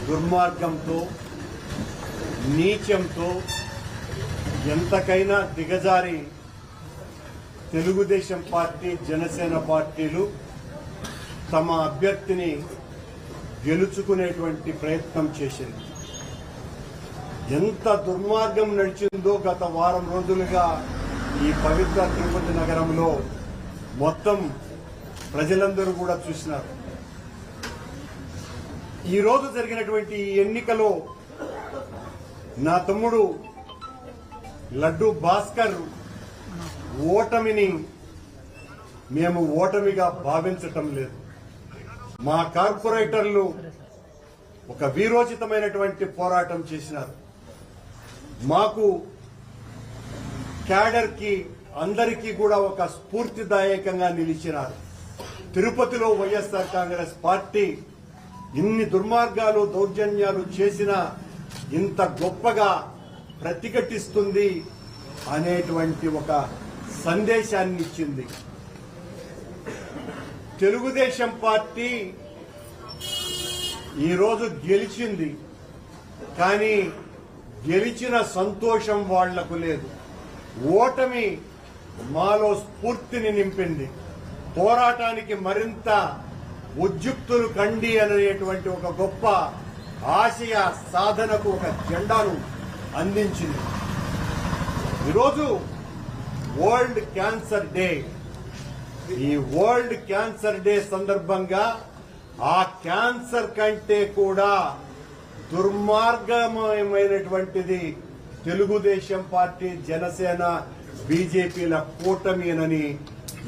దుర్మార్గంతో నీచంతో ఎంతకైనా దిగజారి తెలుగుదేశం పార్టీ జనసేన పార్టీలు తమ అభ్యర్థిని గెలుచుకునేటువంటి ప్రయత్నం చేసింది. ఎంత దుర్మార్గం నడిచిందో గత వారం రోజులుగా ఈ పవిత్ర తిరుపతి నగరంలో మొత్తం ప్రజలందరూ కూడా చూసినారు. ఈ రోజు జరిగినటువంటి ఈ ఎన్నికలో నా తమ్ముడు లడ్డు భాస్కర్ ఓటమిని మేము ఓటమిగా భావించటం లేదు. మా కార్పొరేటర్లు ఒక వీరోచితమైనటువంటి పోరాటం చేసినారు. మాకు క్యాడర్ కి అందరికీ కూడా ఒక స్ఫూర్తిదాయకంగా నిలిచినారు. తిరుపతిలో వైఎస్ఆర్ కాంగ్రెస్ పార్టీ ఇన్ని దుర్మార్గాలు దౌర్జన్యాలు చేసినా ఇంత గొప్పగా ప్రతిఘటిస్తుంది అనేటువంటి ఒక సందేశాన్ని ఇచ్చింది. తెలుగుదేశం పార్టీ ఈరోజు గెలిచింది, కానీ గెలిచిన సంతోషం వాళ్లకు లేదు. ఓటమి మాలో స్ఫూర్తిని నింపింది. పోరాటానికి మరింత ఉద్యుక్తులు కండి అనేటువంటి ఒక గొప్ప ఆశయ సాధనకు ఒక జెండాను అందించింది. ఈరోజు వరల్డ్ క్యాన్సర్ డే. ఈ వరల్డ్ క్యాన్సర్ డే సందర్భంగా ఆ క్యాన్సర్ కంటే కూడా దుర్మార్గమైనటువంటిది తెలుగుదేశం పార్టీ జనసేన బీజేపీల కూటమినని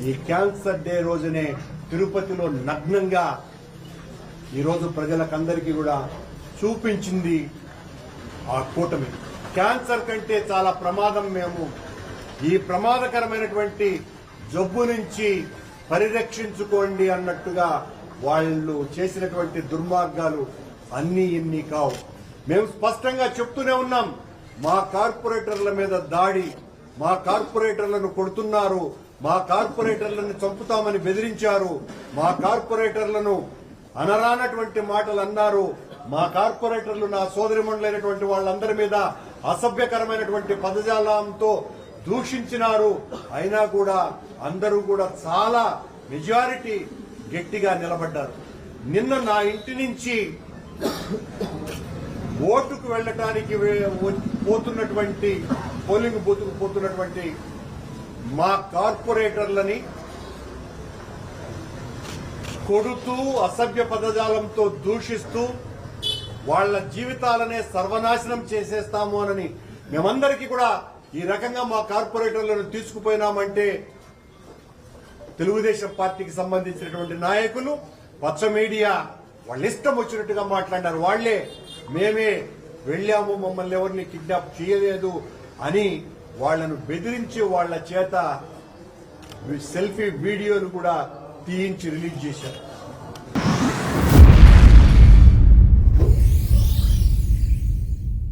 ఈ క్యాన్సర్ డే రోజునే తిరుపతిలో నగ్నంగా ఈరోజు ప్రజలకందరికీ కూడా చూపించింది ఆ కూటమి. క్యాన్సర్ కంటే చాలా ప్రమాదం. మేము ఈ ప్రమాదకరమైనటువంటి జబ్బు నుంచి పరిరక్షించుకోండి అన్నట్టుగా వాళ్ళు చేసినటువంటి దుర్మార్గాలు అన్నీ ఇన్ని కావు. మేము స్పష్టంగా చెప్తూనే ఉన్నాం, మా కార్పొరేటర్ల మీద దాడి, మా కార్పొరేటర్లను కొడుతున్నారు, మా కార్పొరేటర్లను చంపుతామని బెదిరించారు, మా కార్పొరేటర్లను అనరానటువంటి మాటలు అన్నారు, మా కార్పొరేటర్లు నా సోదరిమణులైనటువంటి వాళ్ళందరి మీద అసభ్యకరమైనటువంటి పదజాలంతో దూషించినారు. అయినా కూడా అందరూ కూడా చాలా మెజారిటీ గట్టిగా నిలబడ్డారు. నిన్న నా ఇంటి నుంచి ఓటుకు వెళ్లటానికి పోతున్నటువంటి పోలింగ్ బూత్కు పోతున్నటువంటి మా కార్పొరేటర్లని కొడుతూ అసభ్య పదజాలంతో దూషిస్తూ వాళ్ల జీవితాలనే సర్వనాశనం చేసేస్తాము అని మేమందరికీ కూడా ఈ రకంగా మా కార్పొరేటర్లను తీసుకుపోయినామంటే తెలుగుదేశం పార్టీకి సంబంధించినటువంటి నాయకులు పచ్చ మీడియా వాళ్ళ ఇష్టం వచ్చినట్టుగా మాట్లాడారు. వాళ్లే మేమే వెళ్లాము, మమ్మల్ని ఎవరిని కిడ్నాప్ చేయలేదు అని వాళ్లను బెదిరించి వాళ్ల చేత సెల్ఫీ వీడియోలు కూడా తీయించి రిలీజ్ చేశారు.